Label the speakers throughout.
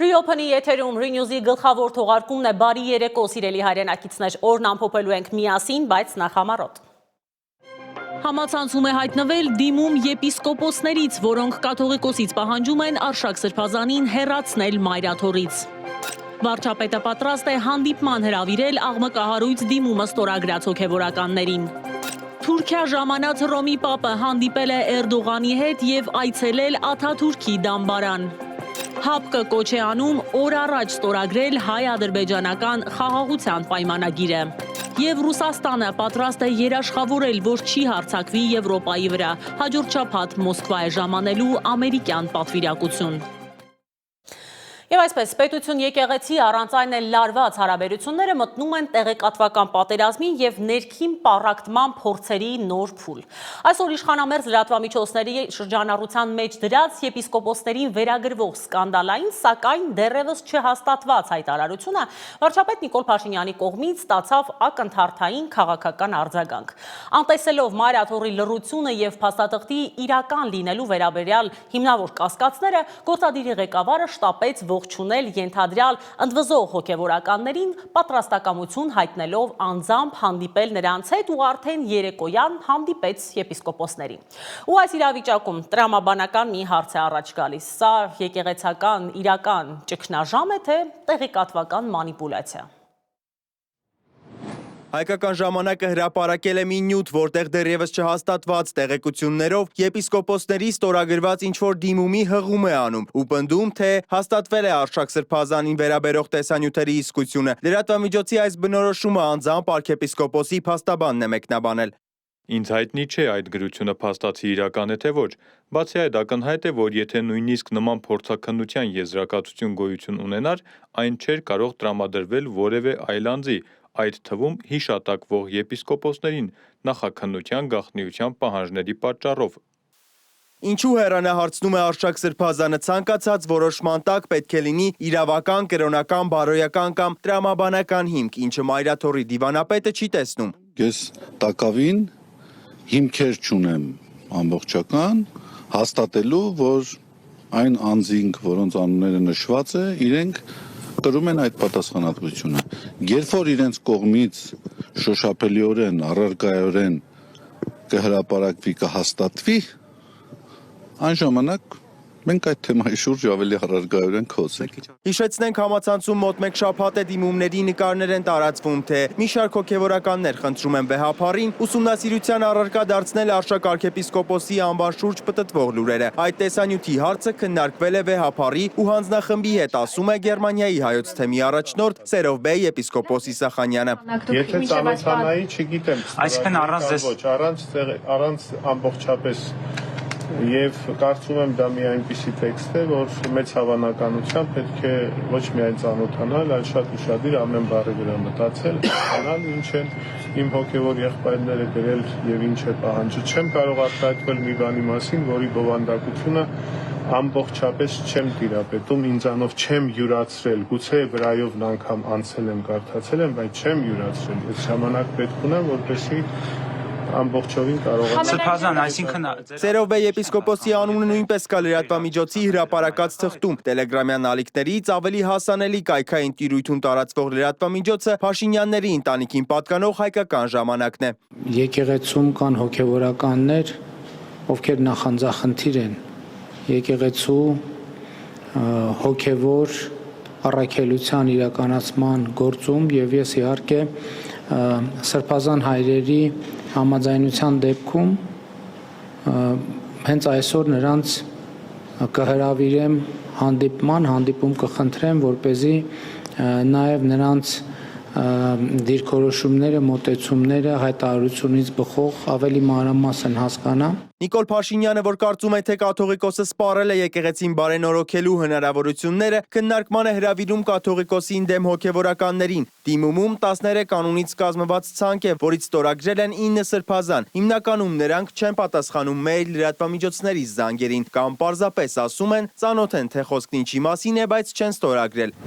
Speaker 1: Reopen-ի եթերում Renews-ի գլխավոր թողարկումն է բարի երեկո սիրելի հայրենակիցներ, օրն ամփոփելու ենք միասին, բայց նախ համառոտ։ Համացանցում է հայտնվել դիմում եպիսկոպոսներից, որոնք կաթողիկոսից պահանջում են Արշակ Սրբազանին հեռացնել Մայրաթորից։ Վարչապետը պատրաստ է հանդիպման հրավիրել աղմկահարույց դիմումը ստորագրած հոգևորականներին։ Թուրքիա ժամանած Հռոմի Պապը հանդիպել է Էրդողանի հետ և այցելել Աթաթուրքի դամբարան։ ՀԱՊԿ կոչ է անում օր առաջ ստորագրել հայ-ադրբեջանական խաղաղության պայմանագիրը։ Եվ Ռուսաստանը պատրաստ է երաշխավորել, որ չի հարձակվի Եվրոպայի վրա, հաջորդ շաբաթ Մոսկվա է ժամանելու ամերիկյան պատվիրակություն։ Եվ այսպես, պետություն եկեղեցի առանց այն էլ լարված հարաբերությունները մտնում են տեղեկատվական պատերազմի և ներքին պառակտման փորձերի նոր փուլ։ Այսօր իշխանամերձ լրատվամիջոցների շրջանառության մեջ դրած եպիսկոպոսներին վերագրվող սկանդալային, սակայն դեռևս չհաստատված հայտարարությունը վարչապետ Նիկոլ Փաշինյանի կողմից ստացավ ակնթարթային քաղաքական արձագանք։ Անտեսելով Մայրաթորի լռությունը և փաստաթղթի իրական լինելու վերաբերյալ հիմնավոր կասկածները, գործադիրի ղեկավարը շտապեց ողջունել ենթադրյալ ընդվզող հոգևորականներին, պատրաստակամություն հայտնելով անձամբ հանդիպել նրանց հետ ու արդեն երեկոյան հանդիպեց եպիսկոպոսներին։ Ու այս իրավիճակում տրամաբանական մի հարց է առաջ գալիս. սա եկեղեցական իրական ճգնաժամ է, թե տեղեկատվական մանիպուլյացիա։
Speaker 2: Հայկական ժամանակը հրապարակել է մի նյութ, որտեղ դեռևս չհաստատված տեղեկություններով եպիսկոպոսների ստորագրված ինչ-որ դիմումի հղում է անում ու պնդում, թե հաստատվել է Արշակ Սրբազանին վերաբերող տեսանյութերի իսկությունը։ Լրատվամիջոցի այս բնորոշումը անձամբ արքեպիսկոպոսի փաստաբանն է մեկնաբանել։
Speaker 3: Ինձ հայտնի չէ այդ գրությունը փաստացի իրական է թե ոչ։ Բացի այդ, ակնհայտ է, որ եթե նույնիսկ նման փորձաքննության եզրակացություն գոյություն ունենար, այն չէր կարող տրամադրվել որևէ այլ անձի, այդ թվում հիշատակվող եպիսկոպոսներին նախաքննության գաղտնիության պահանջների պատճառով։
Speaker 2: Ինչու հեռանահարցնում է Արշակ Սրբազանը, ցանկացած որոշման տակ պետք է լինի իրավական, կրոնական, բարոյական կամ տրամաբանական հիմք, ինչը Մայրաթորի դիվանապետը չի տեսնում։
Speaker 4: Ես տակավին հիմքեր չունեմ ամբողջական հաստատելու, որ այն անձինք, որոնց անունները նշված է, իրենք կրում են այդ պատասխանատվությունը։ Երբ որ իրենց կողմից շոշափելիորեն, առարկայորեն կհրապարակվի, կհաստատվի, այն ժամանակ մենք այդ թեմայի շուրջ ավելի առարկայորեն կխոսենք։
Speaker 2: Հիշեցնենք, համացանցում մոտ մեկ շաբաթ է դիմումների նկարներ են տարածվում, թե մի շարք հոգևորականներ խնդրում են վեհափառին ուսումնասիրության առարկա դարձնել Արշակ արքեպիսկոպոսի անվան շուրջ պտտվող լուրերը։ Այդ տեսանյութի հարցը քննարկվել է վեհափառի ու հանձնախմբի հետ, ասում է Գերմանիայի հայոց թեմի առաջնորդ Սերովբեյ եպիսկոպոս Իսախանյանը։
Speaker 5: Եթե ծանոթանայի, չգիտեմ,
Speaker 6: այսինքն
Speaker 5: առանց ամբողջապես Եվ կարծում եմ դա մի այնպիսի տեքստ է, որ մեծ հավանականությամբ պետք է ոչ միայն ծանոթանալ, այլ շատ ուշադիր ամեն բառի վրա մտածել, հասկանալ ինչ են իմ հոգևոր եղբայրները գրել եւ ինչ է պահանջը։ Չեմ կարող արտահայտվել մի բանի մասին, որի բովանդակությունը ամբողջապես չեմ տիրապետում, ինձանով չեմ յուրացրել, գուցե վրայով անգամ անցել եմ, կարդացել եմ, բայց չեմ յուրացրել։ Այս ժամանակ պետք ունեմ, որպեսզի ամբողջովին
Speaker 6: Սրբազան, այսինքն
Speaker 2: Սերովբեյ եպիսկոպոսի անունը նույնպես կա լրատվամիջոցի հրապարակած թղթում։ Տելեգրամյան ալիքներից ավելի հասանելի կայքային տիրույթում տարածվող լրատվամիջոցը Փաշինյանների ընտանիքին պատկանող Հայկական ժամանակն է։
Speaker 7: Եկեղեցում կան հոգևորականներ, ովքեր նախանձախնդիր են եկեղեցու հոգևոր առաքելության իրականացման գործում եւ ես իհարկե սրբազան հայրերի համաձայնության դեպքում հենց այսօր նրանց կհրավիրեմ հանդիպում կխնդրեմ, որպեսզի նաև նրանց դիրքորոշումները, մոտեցումները հայտարարությունից բխող ավելի մանրամասն հասկանամ։
Speaker 2: Նիկոլ Փաշինյանը, որ կարծում է, թե կաթողիկոսը սպառել է եկեղեցին բարենորոգելու հնարավորությունները, քննարկման է հրավիրում կաթողիկոսին դեմ հոգևորականներին։ Դիմումում 13 կանոնից կազմված ցանկ է, որից ստորագրել են 9 սրբազան։ Հիմնականում նրանք չեն պատասխանում մեյլ, լրատվամիջոցների զանգերին կամ պարզապես ասում են, ծանոթ են, թե խոսքն ինչի մասին է, բայց չեն ստորագրել։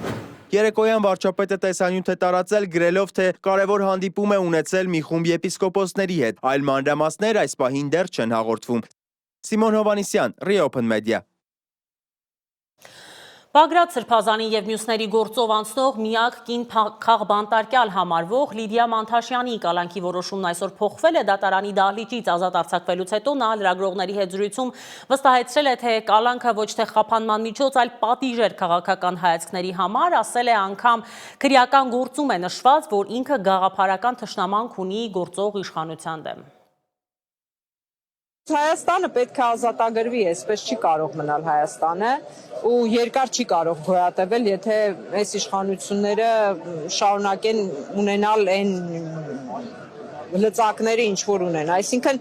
Speaker 2: Երեկոյան վարչապետը տեսանյութ է տարածել գրելով, թե կարևոր հանդիպում է ունեցել մի խումբ եպիսկոպոսների հետ, այլ մանրամասներ այս պահին դեռ չեն հաղորդվում։ Սիմոն Հովանիսյան, Reopen Media։
Speaker 1: Բագրատ Սրբազանի և մյուսների գործով անցնող միակ կին քաղբանտարկյալ համարվող Լիդիա Մանթաշյանի կալանքի որոշումն այսօր փոխվել է դատարանի դահլիճից ազատ արձակվելուց հետո նա լրագրողների հետ զրույցում վստահեցրել է, թե կալանքը ոչ թե խափանման միջոց, այլ պատիժ էր քաղաքական հայացքների համար, ասել է անգամ քրեական գործում է նշված, որ ինքը գաղափարական թշնամանք ունի գործող իշխանության դեմ։
Speaker 8: Հայաստանը պետք է ազատագրվի, այսպես չի կարող մնալ Հայաստանը ու երկար չի կարող գոյատևել, եթե այս իշխանությունները շարունակեն ունենալ այն լծակները, ինչ որ ունեն, այսինքն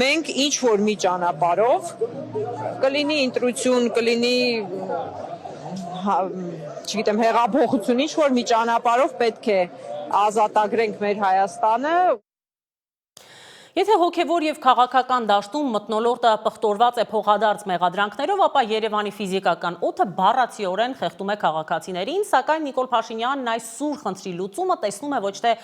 Speaker 8: մենք ինչ որ մի ճանապարհով կլինի ընտրություն, կլինի չգիտեմ հեղափոխություն, ինչ որ մի ճանապարհով պետք է ազատագրենք մեր Հայաստանը։
Speaker 1: Եթե հոգևոր և քաղաքական դաշտում մթնոլորտը պղտորված է փոխադարձ մեղադրանքներով, ապա Երևանի ֆիզիկական օդը բառացիորեն խեղդում է քաղաքացիներին, սակայն Նիկոլ Փաշինյանն այս սուր խնդրի լուծումը տեսնում է ոչ թե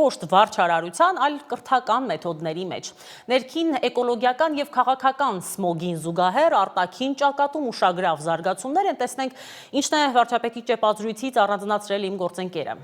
Speaker 1: կոշտ վարչարարության, այլ կրթական մեթոդների մեջ։ Ներքին էկոլոգիական և քաղաքական սմոգին զուգահեռ արտաքին ճակատում ուշագրավ զարգացումներ են, տեսնենք ինչն է վարչապետի ճեպազրույցից առանձնացրել իմ գործընկերը։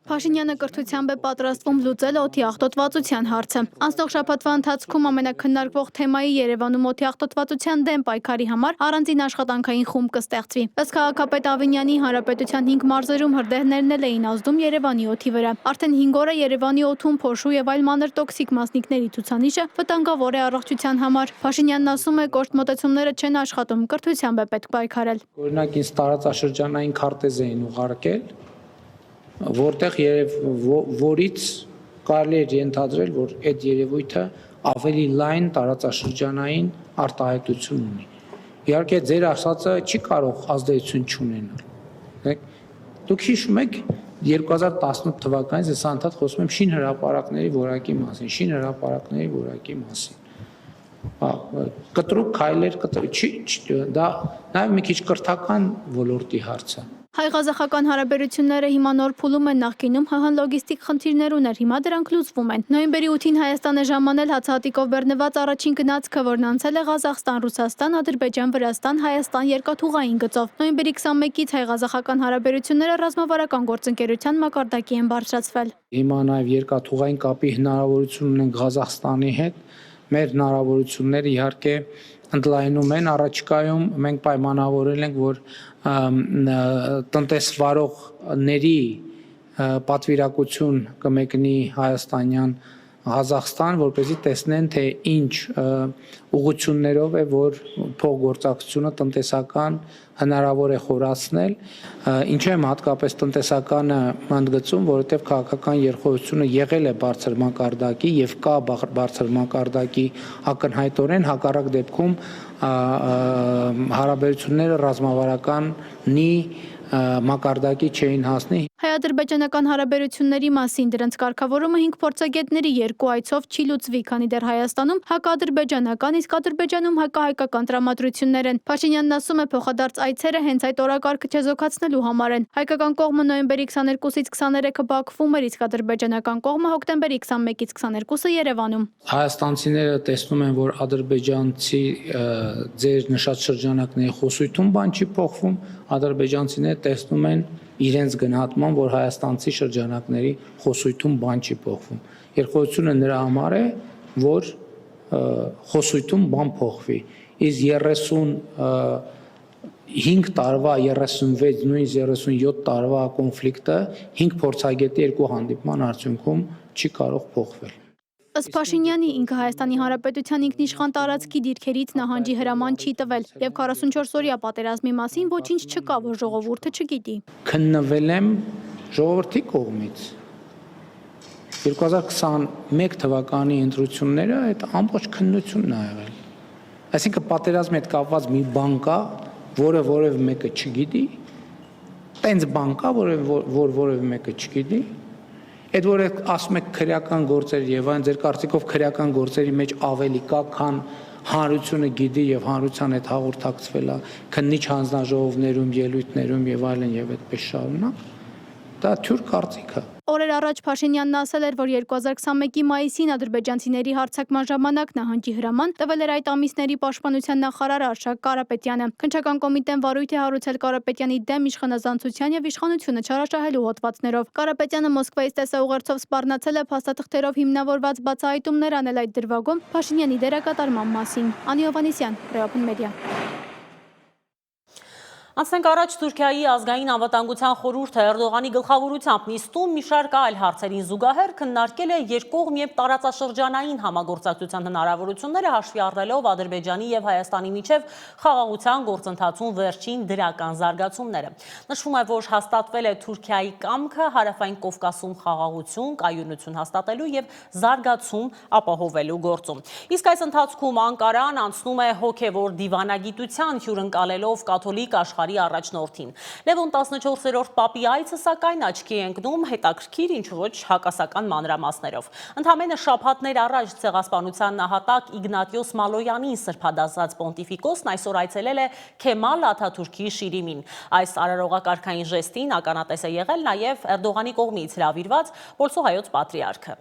Speaker 9: Փաշինյանը կրթությամբ է պատրաստվում լուծել օդի աղտոտվածության հարցը։ Անցնող շաբաթվա ընթացքում ամենաքննարկվող թեմայի Երևանում օդի աղտոտվածության դեմ պայքարի համար առանձին աշխատանքային խումբ կստեղծվի։ Ըստ քաղաքապետ Ավինյանի, հանրապետության 5 մարզերում հրդեհներն էլ էին ազդում Երևանի օդի վրա։ Արդեն 5 օր է Երևանի օդում փոշու եւ այլ մանր տոքսիկ մասնիկների ցուցանիշը վտանգավոր է առողջության համար։ Փաշինյանն ասում է, կոշտ մոտեցումները չեն աշխատում, կրթությամբ է պետք պայքարել։
Speaker 7: Օրինակ ինձ տարածաշրջանային քարտեզ էին ուղարկել, որտեղ որից կարելի էր ենթադրել, որ այդ երևույթը ավելի լայն տարածաշրջանային արտահայտություն ունի։ Իհարկե ձեր ասածը չի կարող ազդեցություն չունենալ։ Դուք հիշում եք 2018 թվականից ես անդադ խոսում եմ շինհրապարակների որակի մասին, շինհրապարակների որակի մասին։ Կտրուկ քայլեր, դա նաև մի քիչ կրթական ոլորտի հարց է։
Speaker 9: Հայ-ղազախական հարաբերությունները հիմա նոր փուլում են, նախկինում ՀՀ լոգիստիկ խնդիրներ ուներ, հիմա դրանք լուծվում են։ Նոյեմբերի 8-ին Հայաստան է ժամանել հացահատիկով բեռնված առաջին գնացքը, որն անցել է Ղազախստան, Ռուսաստան, Ադրբեջան, Վրաստան, Հայաստան երկաթուղային գծով։ Նոյեմբերի 21-ից հայ-ղազախական հարաբերությունները ռազմավարական գործընկերության մակարդակի են բարձրացվել։
Speaker 7: Հիմա նաև երկաթուղային կապի հնարավորություն ունենք Ղազախստանի հետ։ Մեր հնարավորությունները իհարկե ընդլայնում են, առաջիկայում մենք պայմանավորել ենք, որ տնտեսվարողների պատվիրակություն կմեկնի հայաստանյան Ղազախստան, որպեսզի տեսնեն, թե ինչ ուղղություններով է, որ փոխգործակցությունը տնտեսական հնարավոր է խորացնել, ինչու եմ հատկապես տնտեսականը ընդգծում, որովհետև քաղաքական երխոհությունը եղել է բարձր մակարդակի եւ կա բարձր մակարդակի ակնհայտորեն, հակառակ դեպքում հարաբերությունները ռազմավարականի մակարդակի չէին հասնի։
Speaker 9: Հայ-ադրբեջանական հարաբերությունների մասին դրանց կարգավորումը 5 փորձագետների 2 այցով չի լուծվի, քանի դեռ Հայաստանում հակադրբեջանական, իսկ Ադրբեջանում հակահայկական տրամադրություններ են։ Փաշինյանն ասում է, փոխադարձ այցերը հենց այդ օրակարգը չեզոքացնելու համար են։ Հայկական կողմը նոյեմբերի 22-ից 23-ը Բաքվում էր, իսկ ադրբեջանական կողմը հոկտեմբերի 21-ից 22-ը Երևանում։
Speaker 7: Հայաստանցիները տեսնում են, որ ադրբեջանցի ձեր նշած շրջանակների խոսույթում բան չի փոխվում, ադրբեջանցիները տեսնում են իրենց գնահատման, որ հայաստանցի շրջանակների խոսույթում բան չի փոխվում։ Երկխոսությունը նրա համար է, որ խոսույթում բան փոխվի։ Իսկ 35 տարվա, 36, նույնիսկ 37 տարվա կոնֆլիկտը 5 փորձագետի 2 հանդիպման արդյունքում չի կարող փոխվել։
Speaker 9: Ըստ Փաշինյանի, ինքը Հայաստանի Հանրապետության ինքնիշխան տարածքի դիրքերից նահանջի հրաման չի տվել եւ 44-օրյա պատերազմի մասին ոչինչ չկա, որ ժողովուրդը չգիտի։
Speaker 7: Քննվել եմ ժողովրդի կողմից։ 2021 թվականի ընտրությունները այդ ամբողջ քննությունն ա եղել։ Այսինքն պատերազմի հետ կապված մի բան կա, որը որևէ մեկը չգիտի, տենց բան կա, որ որևէ մեկը չգիտի։ Այդ որ ասում եք քրեական գործեր եւ այն ձեր կարծիքով քրեական գործերի մեջ ավելի կա, քան հանրությունը գիտի եւ հանրության հետ հաղորդակցվել է քննիչ հանձնաժողովներում, ելույթներում եւ այլն եւ այդպես շարունակ, դա թյուր կարծիք է։
Speaker 9: Օրեր առաջ Փաշինյանն ասել էր, որ 2021-ի մայիսին ադրբեջանցիների հարձակման ժամանակ նահանջի հրաման տվել էր այդ ամիսների պաշտպանության նախարար Արշակ Կարապետյանը։ Քննչական կոմիտեն վարույթ է հարուցել Կարապետյանի դեմ իշխանազանցության եւ իշխանությունը չարաշահելու հոդվածներով։ Կարապետյանը Մոսկվայից տեսաուղերձով սպառնացել է փաստաթղթերով հիմնավորված բացահայտումներ անել այդ դրվագում Փաշինյանի դերակատարման մասին։ Անի Հովհաննիսյան, Ռեոփն մեդիա։
Speaker 1: Անցնենք առաջ Թուրքիայի ազգային անվտանգության խորհուրդը Էրդողանի գլխավորությամբ նիստում մի շարք այլ հարցերին զուգահեռ քննարկել է երկկողմ եւ տարածաշրջանային համագործակցության հնարավորությունները հաշվի առնելով Ադրբեջանի եւ Հայաստանի միջև խաղաղության գործընթացում վերջին դրական զարգացումները։ Նշվում է, որ հաստատվել է Թուրքիայի կամքը հարավային Կովկասում խաղաղություն, կայունություն հաստատելու եւ զարգացում ապահովելու գործում։ Իսկ այս ընթացքում Անկարան անցնում է հոգեվոր դիվանագիտության հյուրընկալելով կաթոլիկ աշխարհի առաջնորդին։ Լևոն 14-րդ պապի այցը սակայն աչքի է ընկնում հետաքրքիր ինչ ոչ հակասական մանրամասներով։ Ընդամենը շաբաթներ առաջ ցեղասպանության նահատակ Իգնատիոս Մալոյանին սրբադասած պոնտիֆիկոսն այսօր այցելել է Քեմալ Աթաթուրքի Շիրիմին։ Այս արարողակարգային ժեստին ականատես է եղել նաև Էրդողանի կողմից հրավիրված Պոլսո հայոց պատրիարքը։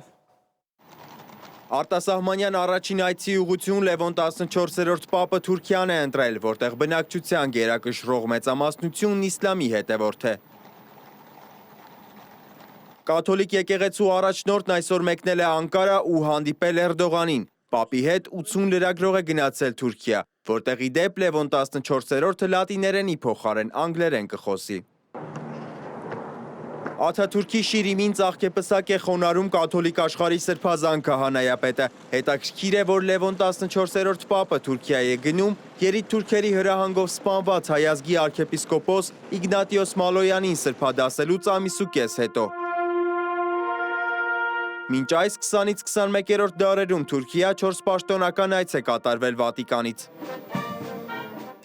Speaker 2: Արտասահմանյան առաջին այցի ուղղություն Լևոն 14-րդ պապը Թուրքիան է ընտրել, որտեղ բնակչության գերակշռող մեծամասնությունն իսլամի հետևորդ է։ Կաթոլիկ եկեղեցու առաջնորդն այսօր մեկնել է Անկարա ու հանդիպել Էրդողանին։ Պապի հետ 80 լրագրող է գնացել Թուրքիա, որտեղ ի դեպ Լևոն 14-րդը լատիներենի փոխարեն անգլերեն կխոսի։ Աթաթուրքի Շիրիմին ծաղկեպսակ է խոնարհում կաթոլիկ աշխարհի սրբազան քահանայապետը։ Հետաքրքիր է, որ Լևոն 14-րդ պապը Թուրքիա է գնում երիտ թուրքերի հրահանգով սպանված հայազգի արքեպիսկոպոս Իգնատիոս Մալոյանին սրբադասելուց ամիսուկես հետո։ Մինչ այս 20-ից 21-րդ դարերում Թուրքիա 4 պաշտոնական այց է կատարվել Վատիկանից։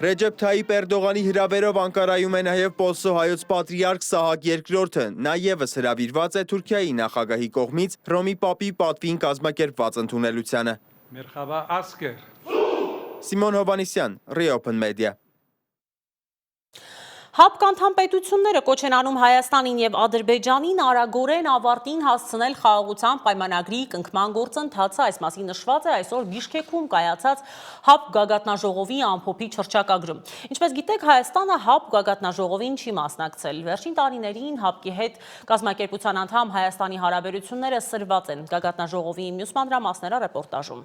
Speaker 2: Ռեջեփ Թայիպ Էրդողանի հրավերով Անկարայում է նաև Պոլսո հայոց պատրիարք Սահակ II-ը, նա ևս հրավիրված է Թուրքիայի նախագահի կողմից Հռոմի պապի պատվին կազմակերպված ընդունելությանը։ Սիմոն Հովհաննիսյան, Ռեոփն մեդիա։
Speaker 1: ՀԱՊԿ անդամ պետությունները կոչ են անում Հայաստանին եւ Ադրբեջանին արագորեն ավարտին հասցնել խաղաղության պայմանագրի կնքման գործընթացը, այս մասին նշված է այսօր Բիշքեքում կայացած ՀԱՊԿ գագաթնաժողովի ամփոփի հռչակագրում։ Ինչպես գիտեք, Հայաստանը ՀԱՊԿ գագաթնաժողովին չի մասնակցել։ Վերջին տարիներին ՀԱՊԿ-ի հետ կազմակերպության անդամ Հայաստանի հարաբերությունները սրված են։ Գագաթնաժողովի մյուս մանրամասները ռեպորտաժում։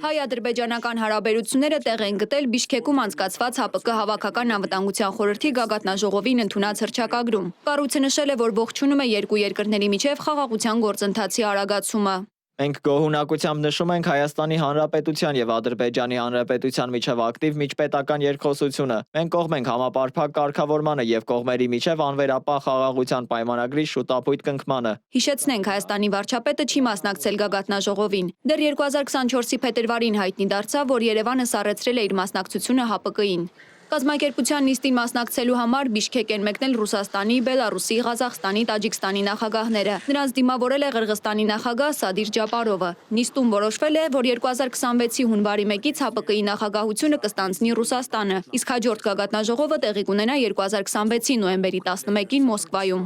Speaker 10: Հայ-ադրբեջանական հարաբերությունները տեղ են գտել Բիշքեքում անցկացված ՀԱՊԿ հավաքական անվտանգության խորհրդի գագաթնաժողովին ընդունած հռչակագրում։ Կառույցը նշել է, որ ողջունում է երկու երկրների միջև խաղաղության գործընթացի արագացումը։
Speaker 11: Մենք գոհունակությամբ նշում ենք Հայաստանի Հանրապետության եւ Ադրբեջանի Հանրապետության միջև ակտիվ միջպետական երկխոսությունը։ Մենք կողմ ենք համապարփակ կարգավորմանը եւ կողմերի միջև անվերապահ խաղաղության պայմանագրի շուտապույտ կնքմանը։
Speaker 10: Հիշեցնենք, Հայաստանի վարչապետը չի մասնակցել գագաթնաժողովին։ Դեռ 2024-ի փետրվարին հայտնի դարձավ, որ Երևանը սառեցրել է իր մասնակցությունը ՀԱՊԿ-ին։ Կազմակերպության նիստին մասնակցելու համար Բիշքեկ են մեկնել Ռուսաստանի, Բելարուսի, Ղազախստանի, Տաջիկստանի նախագահները։ Նրանց դիմավորել է Ղրղստանի նախագահ Սադիր Ջապարովը։ Նիստում որոշվել է, որ 2026-ի հունվարի 1-ից ՀԱՊԿ-ի նախագահությունը կստանձնի Ռուսաստանը, իսկ հաջորդ գագաթնաժողովը տեղի կունենա 2026-ի նոյեմբերի 11-ին Մոսկվայում։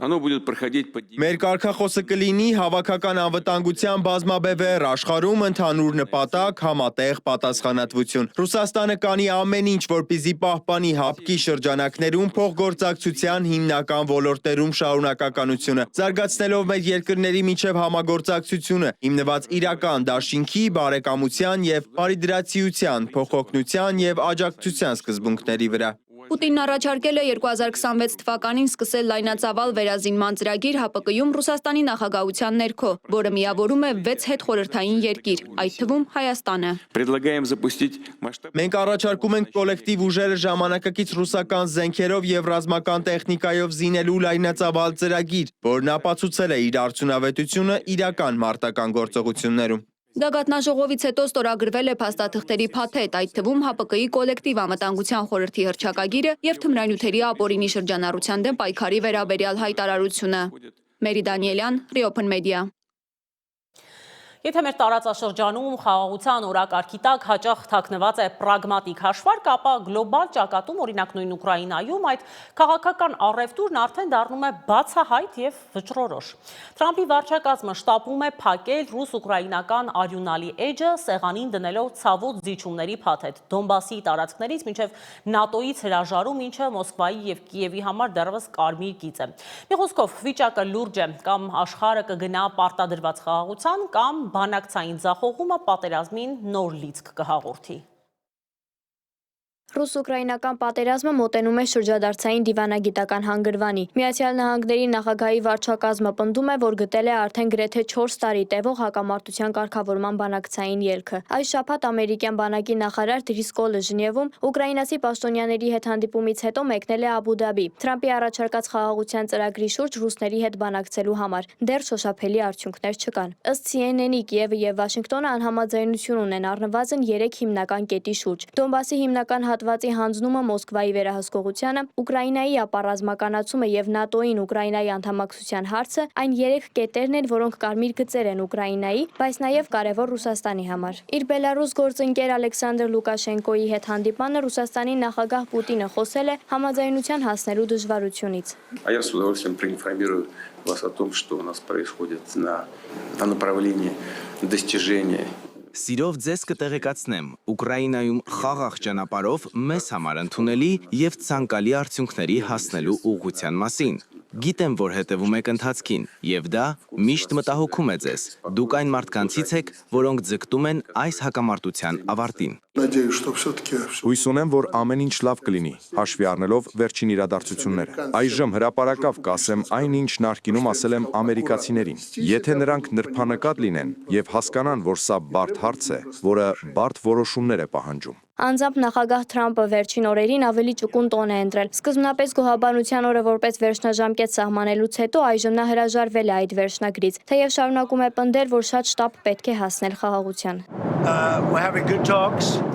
Speaker 2: Մեր կարգախոսը կլինի հավաքական անվտանգության բազմաբևեռ աշխարհում ընդհանուր նպատակ, համատեղ պատասխանատվություն։ Ռուսաստանը կանի ամեն ինչ, որպեսզի պահպանի ՀԱՊԿ-ի շրջանակներում փոխգործակցության հիմնական ոլորտերում շարունակականությունը, զարգացնելով մեր երկրների միջև համագործակցությունը, հիմնված իրական դաշինքի, բարեկամության եւ բարիդրացիության, փոխօգնության եւ աջակցության սկզբունքների վրա։
Speaker 10: Պուտինն առաջարկել է 2026 թվականին սկսել լայնածավալ վերազինման ծրագիր ՀԱՊԿ-ում Ռուսաստանի նախագահության ներքո, որը միավորում է 6 հետխորհրդային երկիր, այդ թվում Հայաստանը։
Speaker 2: Մենք առաջարկում ենք կոլեկտիվ ուժերը ժամանակակից ռուսական զենքերով եւ ռազմական տեխնիկայով զինելու լայնածավալ ծրագիր, որն ապացուցել է իր արդյունավետությունը իրական մարտական գործողություններում։
Speaker 10: Գագաթնաժողովից հետո ստորագրվել է փաստաթղթերի փաթեթ, այդ թվում ՀԱՊԿ-ի կոլեկտիվ անվտանգության խորհրդի հռչակագիրը եւ թմրանյութերի ապօրինի շրջանառության դեմ պայքարի վերաբերյալ հայտարարությունը։ Մերի Դանիելյան, Ռեոփն մեդիա։
Speaker 1: Եթե մեր տարածաշրջանում խաղաղության օրակարգի տակ հաճախ թաքնված է պրագմատիկ հաշվարկ, ապա գլոբալ ճակատում, օրինակ նույն Ուկրաինայում, այդ քաղաքական առևտուրն արդեն դառնում է բացահայտ եւ վճռորոշ։ Թրամփի վարչակազմը շտապում է փակել ռուս-ուկրաինական արյունալի էջը, սեղանին դնելով ցավոտ զիջումների փաթեթ Դոնբասի տարածքներից մինչև ՆԱՏՕ-ից հրաժարում, ինչը Մոսկվայի եւ Կիևի համար դեռևս կարմիր գիծ է։ Մի խոսքով, վիճակը լուրջ է, կամ աշխարհը կգնա պարտադրված խաղաղության, կամ բանակցային ձախողումը պատերազմին նոր լիցք կհաղորդի։
Speaker 10: Ռուս-ուկրաինական պատերազմը մոտենում է շրջադարձային դիվանագիտական հանգրվանի։ Միացյալ Նահանգների նախագահի վարչակազմը պնդում է, որ գտել է արդեն գրեթե 4 տարի տևող հակամարտության կարգավորման բանակցային ելքը։ Այս շաբաթ ամերիկյան բանակի նախարար Դրիսկոլը Ժնևում ուկրաինացի պաշտոնյաների հետ հանդիպումից հետո մեկնել է Աբու Դաբի, Թրամփի առաջարկած խաղաղության ծրագրի շուրջ ռուսների հետ բանակցելու համար։ Դեռ շոշափելի արդյունքներ չկան։ Ըստ CNN-ի Կիևը եւ Վաշինգտոնը անհամաձայնություն ունեն առնվազն 3 հիմնական կետի շուրջ։ Դոնբասի հիմնական հատվածի հանձնումը Մոսկվայի վերահսկողությանը, Ուկրաինայի ապառազմականացումը եւ ՆԱՏՕ-ին Ուկրաինայի անդամակցության հարցը այն 3 կետերն են, որոնք կարմիր գծեր են Ուկրաինայի, բայց նաեւ կարեւոր Ռուսաստանի համար։ Իր բելարուս գործընկեր Ալեքսանդր Լուկաշենկոյի հետ հանդիպանը Ռուսաստանի նախագահ Պուտինը խոսել է համաձայնության հասնելու դժվարությունից։
Speaker 12: Я с удовольствием проинформирую вас о том, что у нас происходит на направлении достижения.
Speaker 13: Սիրով ձեզ կտեղեկացնեմ, Ուկրաինայում խաղաղ ճանապարհով մեզ համար ընդունելի եւ ցանկալի արդյունքների հասնելու ուղղության մասին։ Գիտեմ, որ հետևում եք ընթացքին, եւ դա միշտ մտահոգում է ձեզ։ Դուք այն մարդկանցից եք, որոնք ձգտում են այս հակամարտության ավարտին։
Speaker 14: Հույս ունեմ, որ ամեն ինչ լավ կլինի, հաշվի առնելով վերջին իրադարձությունները։ Այժմ հրապարակավ կասեմ այն, ինչ նախկինում ասել եմ ամերիկացիներին։ Եթե նրանք նրբանկատ լինեն եւ հասկանան, որ սա բարդ հարց է, որը բարդ որոշումներ է պահանջում։
Speaker 10: Անձամբ նախագահ Թրամփը վերջին օրերին ավելի ճկուն տոն է ընտրել։ Սկզբնապես գոհաբանության օրը որպես վերջնաժամկետ սահմանելուց հետո այժմ նա հրաժարվել է այդ վերջնագրից, թեև շարունակում է պնդել, որ շատ շտապ պետք է հասնել խաղաղության։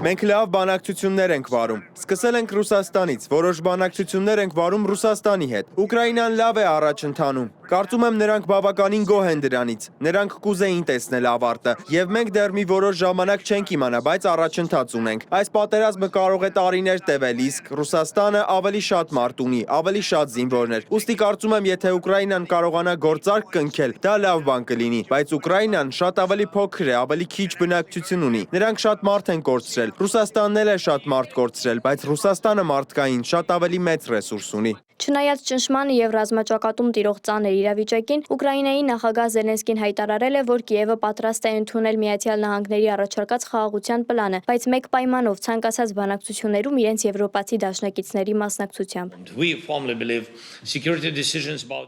Speaker 2: Մենք լավ բանակցություններ ենք վարում։ Սկսել ենք Ռուսաստանից, որոշ բանակցություններ ենք վարում Ռուսաստանի հետ։ Ուկրաինան լավ է առաջ ընթանում։ Կարծում եմ նրանք բավականին գոհ են դրանից։ Նրանք կուզեին տեսնել ավարտը, եւ մենք դեռ մի որոշ ժամանակ չենք իմանա, բայց առաջընթաց ունենք։ Այս պատերազմը կարող է տարիներ տևել, իսկ Ռուսաստանը ավելի շատ մարդ ունի, ավելի շատ զինվորներ։ Ուստի կարծում եմ, եթե Ուկրաինան կարողանա գործարք կնքել, դա լավ բան կլինի, բայց Ուկրաինան շատ ավելի փոքր է, ավելի քիչ բնակչություն ունի։ Նրանք շատ մարդ են կորցրել։ Ռուսաստանն էլ է շատ մարդ կորցրել, բայց Ռուսաստանը մարդկային շատ ավելի մեծ ռեսուրս ունի։
Speaker 10: Չնայած ճնշմանը եւ ռազմաճակատում տիրող ծանր իրավիճակին, Ուկրաինայի նախագահ Զելենսկին հայտարարել է, որ Կիևը պատրաստ է ընդունել Միացյալ Նահանգների առաջարկած խաղաղության պլանը, բայց մեկ պայմանով՝ ցանկացած բանակցություններում իրենց եվրոպացի դաշնակիցների մասնակցությամբ։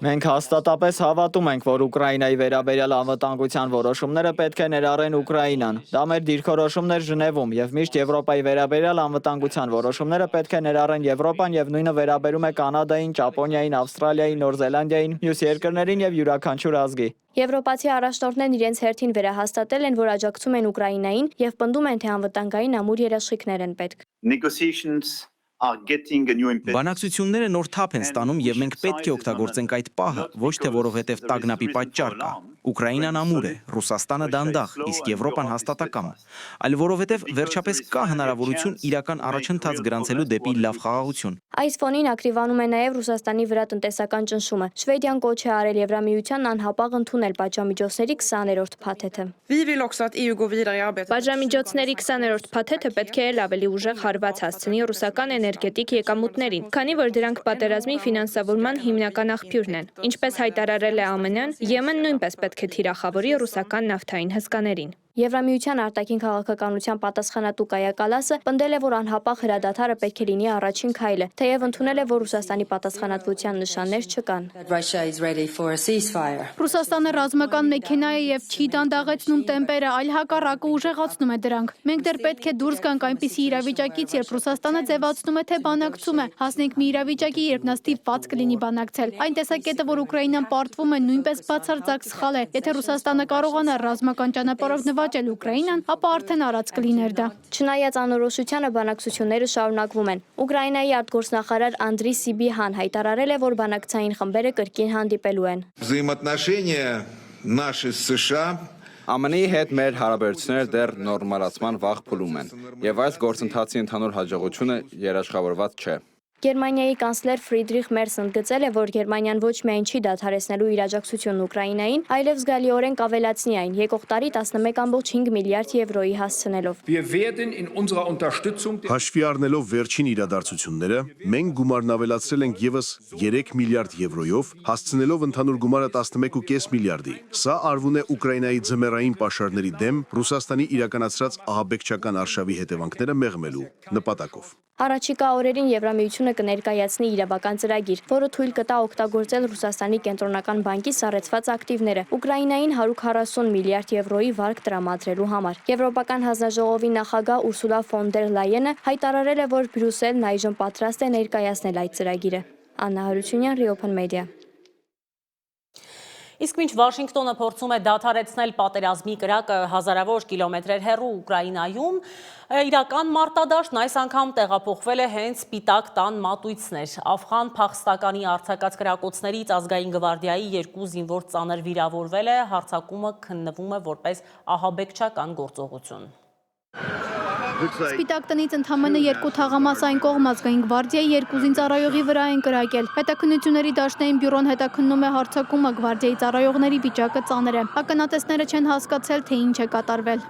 Speaker 11: Մենք հաստատապես հավատում ենք, որ Ուկրաինայի վերաբերյալ անվտանգության որոշումները պետք է ներառեն Ուկրաինան։ Դա մեր դիրքորոշումն էր Ժնևում եւ միշտ Եվրոպայի վերաբերյալ անվտանգության որոշումները պետք է ներառեն Եվրոպան եւ նույնը վերաբերում է Կանադային, Ճապոնիային, Ավստրալիային, Նոր Զելանդիային, մյուս երկրներին եւ յուրաքանչյուր ազգի։
Speaker 10: Եվրոպացի առաջնորդներն իրենց հերթին վերահաստատել են, որ աջակցում են Ուկրաինային եւ պնդում են, թե անվտանգային ամուր երաշխիքներ են պետք։
Speaker 13: Բանակցությունները նոր թափ են ստանում եւ մենք պետք է օգտագործենք այդ պահը, ոչ թե որովհետեւ տագնապի պատճառ կա։ Ուկրաինան ամուր է, Ռուսաստանը դանդաղ, իսկ Եվրոպան հաստատակամ, այլ որովհետեւ վերջապես կա հնարավորություն իրական առաջընթաց գրանցելու դեպի լավ խաղաղություն։
Speaker 10: Այս ֆոնին ակտիվանում է նաեւ Ռուսաստանի վրա տնտեսական ճնշումը։ Շվեդիան կոչ է արել Եվրամիությանն անհապաղ ընդունել պատժամիջոցների 20-րդ փաթեթը։ Պատժամիջոցների 20-րդ փաթեթը պետք է էլ ավելի ուժեղ հարված հասցնի ռուսական էներգետիկ եկամուտներին, քանի որ դրանք պատերազմի ֆինանսավորման հիմնական աղբյուրն են։ Ինչպես հայտարարել է ԱՄՆ-ն, Եմեն նույնպես պետք է թիրախավորի ռուսական նավթային հսկաներին։ Եվրամիության արտաքին քաղաքականության պատասխանատու Կայա Կալասը պնդել է, որ անհապաղ հրադադարը պետք է լինի առաջին քայլը, թեև ընդունել է, որ Ռուսաստանի պատասխանատվության նշաններ չկան։
Speaker 9: Ռուսաստանը ռազմական մեքենա է եւ չի դանդաղեցնում տեմպերը, այլ հակառակը ուժեղացնում է դրանք։ Մենք դեռ պետք է դուրս գանք այնպիսի իրավիճակից, երբ Ռուսաստանը ձևացնում է, թե բանակցում է, հասնենք մի իրավիճակի, երբ նա ստիպված կլինի բանակցել։ Այն տեսակետը, որ Ուկրաինան պարտվում է, նույնպես բացարձակ սխալ է։ Եթե Ռուսաստանը կարողանա ռազմական ճանապարհով նվաճել Ուկրաինան, ապա արդեն արած կլիներ դա։
Speaker 10: Չնայած անորոշությանը բանակցությունները շարունակվում են։ Ուկրաինայի արտգործնախարար Անդրի Սիբիհան հայտարարել է, որ բանակցային խմբերը կրկին հանդիպելու են։
Speaker 15: Взаимоотношения наши с США ԱՄՆ-ի հետ մեր հարաբերությունները դեռ նորմալացման վաղ փուլում են, եւ այս գործընթացի ընդհանուր հաջողությունը երաշխավորված չէ։
Speaker 16: Գերմանիայի կանցլեր Ֆրիդրիխ Մերսն ընդգծել է, որ Գերմանիան ոչ միայն չի դադարեցնելու իր աջակցությունն Ուկրաինային, այլև զգալիորեն կավելացնի այն, եկող տարի 11.5 միլիարդ եվրոյի հասցնելով։
Speaker 17: Հաշվի առնելով վերջին իրադարձությունները, մենք գումարն ավելացրել ենք եւս 3 միլիարդ եվրոյով, հասցնելով ընդհանուր գումարը 11.5 միլիարդի։ Սա արվում է Ուկրաինայի ձմեռային պաշարների դեմ Ռուսաստանի իրականացրած ահաբեկչական արշավի հետևանքները մեղմելու նպատակով։
Speaker 16: Առաջիկա օրերին Եվրամիությունը կներկայացնի իրավական ծրագիր, որը թույլ կտա օգտագործել Ռուսաստանի կենտրոնական բանկի սառեցված ակտիվները Ուկրաինային 140 միլիարդ եվրոյի վարկ տրամադրելու համար։ Եվրոպական հանձնաժողովի նախագահ Ուրսուլա ֆոն դեր Լայենը հայտարարել է, որ Բրյուսելն այժմ պատրաստ է ներկայացնել այդ ծրագիրը։ Աննա Հարությունյան, Reopen Media։
Speaker 1: Իսկ մինչ Վաշինգտոնը փորձում է դադարեցնել պատերազմի կրակը հազարավոր կիլոմետրեր հեռու Ուկրաինայում, իրական մարտադաշտն այս անգամ տեղափոխվել է հենց Սպիտակ տան մատույցներ։ Աֆղան փախստականի արձակած կրակոցներից ազգային գվարդիայի 2 զինվոր ծանր վիրավորվել է, հարձակումը քննվում է որպես ահաբեկչական գործողություն։
Speaker 9: Սպիտակ տնից ընդամենը 2 թաղամասային կողմ ազգային գվարդիայի 2 զինծառայողի վրա են կրակել։ Հետաքննությունների դաշնային բյուրոն հետաքննում է հարձակումը, գվարդիայի ծառայողների վիճակը ծանր է։ Ականատեսները չեն հասկացել, թե ինչ է կատարվել։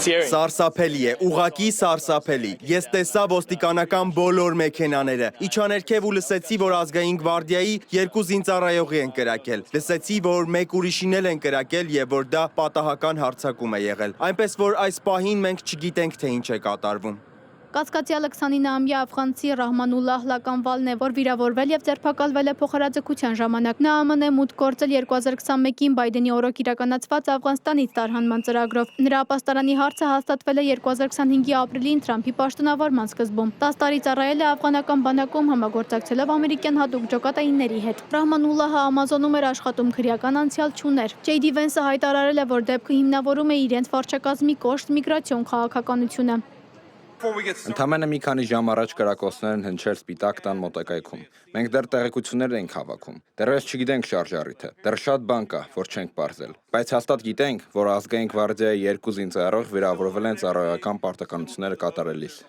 Speaker 2: Սարսափելի է, ուղղակի սարսափելի։ Ես տեսա ոստիկանական բոլոր մեքենաները։ Իջաներքև ու լսեցի, որ ազգային գվարդիայի 2 զինծառայողի են կրակել։ Լսեցի, որ 1 ուրիշին էլ են կրակել եւ որ դա պատահական հարձակում է եղել։ Այնպես որ այս պահին մենք չգիտենք, թե ինչ է կատարվում։
Speaker 9: Կասկածյալը 29-ամյա աֆղանցի Ռահմանուլլահ Լականվալն է, որ վիրավորվել եւ ձերբակալվել է փոխհրաձգության ժամանակ։ Նա ԱՄՆ մուտք գործել 2021-ին Բայդենի օրոք իրականացված Աֆղանստանից տարհանման ծրագրով։ Նրա ապաստարանի հարցը հաստատվել է 2025-ի ապրիլին Թրամփի պաշտոնավարման սկզբում։ 10 տարի ծառայել է աֆղանական բանակում համագործակցելով ամերիկյան հատուկ ջոկատայինների հետ։ Ռահմանուլլահը Ամազոնում էր աշխատում, քրեական անցյալ չուներ։ Ջեյդի Վենսը հայտարարել է, որ դեպքը հիմնավորում է իրենց վարչակազմի կոշտ միգրացիոն քաղաքականությունը։
Speaker 15: Ընդամենը մի քանի ժամ առաջ կրակոցներն հնչել Սպիտակ տան մոտակայքում։ Մենք դեռ տեղեկություններ ենք հավաքում։ Դեռևս չգիտենք շարժառիթը։ Դեռ շատ բան կա, որ չենք պարզել։ Բայց հաստատ գիտենք, որ ազգային գվարդիայի 2 զինծառայող վիրավորվել են ծառայական պարտականությունները կատարելիս։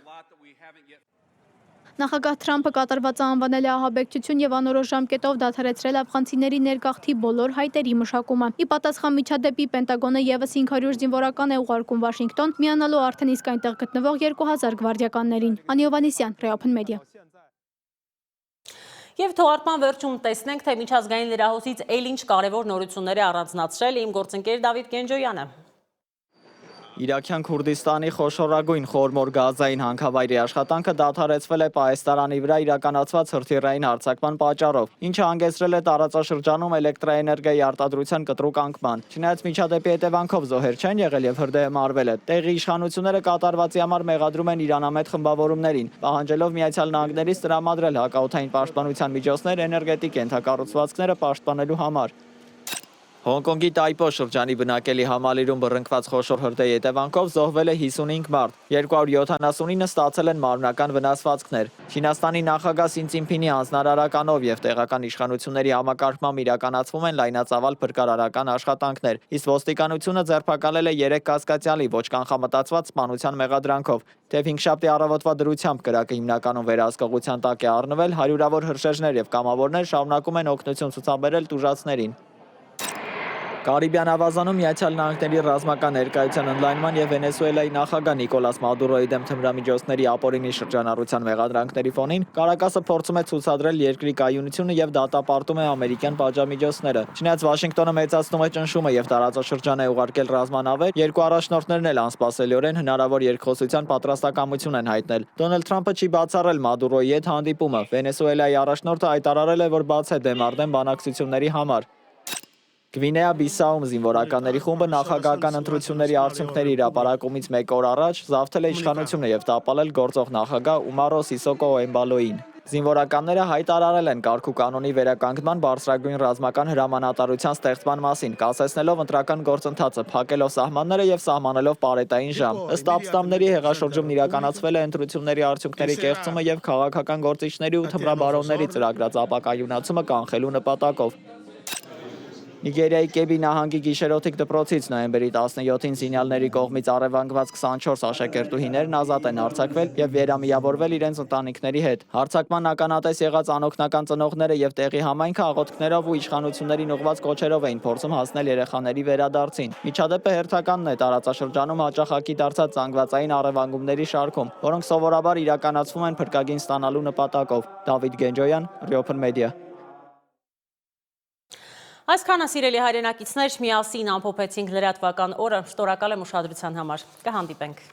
Speaker 9: Նախագահ Թրամփը կատարվածը անվանել է ահաբեկչություն եւ անորոշ ժամկետով դադարեցրել աֆղանցիների ներգաղթի բոլոր հայտերի մշակումը։ Ի պատասխան միջադեպի Պենտագոնը եւս 500 զինվորական է ուղարկում Վաշինգտոն, միանալու արդեն իսկ այնտեղ գտնվող 2000 գվարդիականներին։ Անի Հովհաննիսյան, Reopen Media։
Speaker 1: Եվ թողարկման վերջում տեսնենք, թե միջազգային լրահոսից էլ ինչ կարևոր նորություններ է առանձնացրել իմ գործընկեր Դավիթ Գենջոյանը։
Speaker 11: Իրաքյան Քուրդիստանի խոշորագույն խորմոր գազային հանքավայրի աշխատանքը դադարեցվել է Պահեստարանի վրա իրականացված հրթիռային հարձակման պատճառով, ինչը հանգեցրել է տարածաշրջանում էլեկտրաէներգիայի արտադրության կտրուկ անկման։ Չնայած միջադեպի հետևանքով զոհեր չեն եղել եւ հրդեհը մարվել է, տեղի իշխանությունները կատարվածի համար մեղադրում են իրանամետ խմբավորումներին, պահանջելով Միացյալ Նահանգներից տրամադրել հակաօդային պաշտպանության միջոցներ էներգետիկ ենթակառուցվածքները պաշտպանելու համար։ Հոնկոնգի Տայպո շրջանի բնակելի համալիրում բռնկված խոշոր հրդեհի հետևանքով զոհվել է 55 մարդ, 279-ը ստացել են մարմնական վնասվածքներ։ Չինաստանի նախագահ Սին Ցինփինի հանձնարարականով եւ տեղական իշխանությունների համակարգմամբ իրականացվում են լայնածավալ փրկարարական աշխատանքներ, իսկ ոստիկանությունը ձերբակալել է 3 կասկածյալի ոչ կանխամտածված սպանության մեղադրանքով։ Թեև հինգշաբթի առավոտվա դրությամբ կրակը հիմնականում վերահսկողության տակ է առնվել, հարյուրավոր հրշեջներ եւ կամավորներ շարունակում են օգնություն ցուցաբերել տուժածներին։ Կարիբյան ավազանում Միացյալ Նահանգների ռազմական ներկայության ընդլայնման եւ Վենեսուելայի նախագահ Նիկոլաս Մադուրոյի դեմ թմրամիջոցների ապօրինի շրջանառության մեղադրանքների ֆոնին Կարակասը փորձում է ցուցադրել երկրի կայունությունը եւ դատապարտում է ամերիկյան պատժամիջոցները։ Չնայած Վաշինգտոնը մեծացնում է ճնշումը եւ տարածաշրջան է ուղարկել ռազմանավեր, երկու առաջնորդներն էլ անսպասելիորեն հնարավոր երկխոսության պատրաստակամություն են հայտնել։ Դոնալդ Թրամփը չի բացառել Մադուրոյի հետ հանդիպումը։ Վենեսուելայի առաջնորդը հայտարարել է, որ բաց է դեմ առ դեմ բանակցությունների համար։ Գվինեա Բիսաում զինվորականների խումբը նախագահական ընտրությունների արդյունքների հրապարակումից 1 օր առաջ զավթել է իշխանությունը եւ տապալել գործող նախագահ Ումարո Սիսոկո Էմբալոյին։ Զինվորականները հայտարարել են կարգու կանոնի վերականգնման բարձրագույն ռազմական հրամանատարության ստեղծման մասին, կասեցնելով ընտրական գործընթացը, փակելով սահմանները եւ սահմանելով պարետային ժամ։ Ըստ ապստամբների հեղաշրջումն իրականացվել է ընտրությունների արդյունքների կեղծումը եւ քաղաքական գործիչների ու թմրաբարոնների ծրագրած ապակայունացումը կանխելու նպատակով։ Նիգերիայի Կեբի նահանգի գիշերօթիկ դպրոցից նոյեմբերի 17-ին զինյալների կողմից առևանգված 24 աշակերտուհիներն ազատ են արձակվել եւ վերամիավորվել իրենց ընտանիքների հետ։ Հարձակման ականատես եղած անօգնական ծնողները եւ տեղի համայնքը աղոթքներով ու իշխանություններին ուղղված կոչերով էին փորձում հասնել երեխաների վերադարձին։ Միջադեպը հերթականն է տարածաշրջանում հաճախակի դարձած զանգվածային առևանգումների շարքում, որոնք սովորաբար իրականացվում են փրկագին ստանալու նպատակով։ Դավիթ Գենջոյան, Open Media։
Speaker 1: Այսքանը սիրելի հայրենակիցներ, միասին ամփոփեցինք լրատվական օրը, շնորհակալ եմ ուշադրության համար, կհանդիպենք։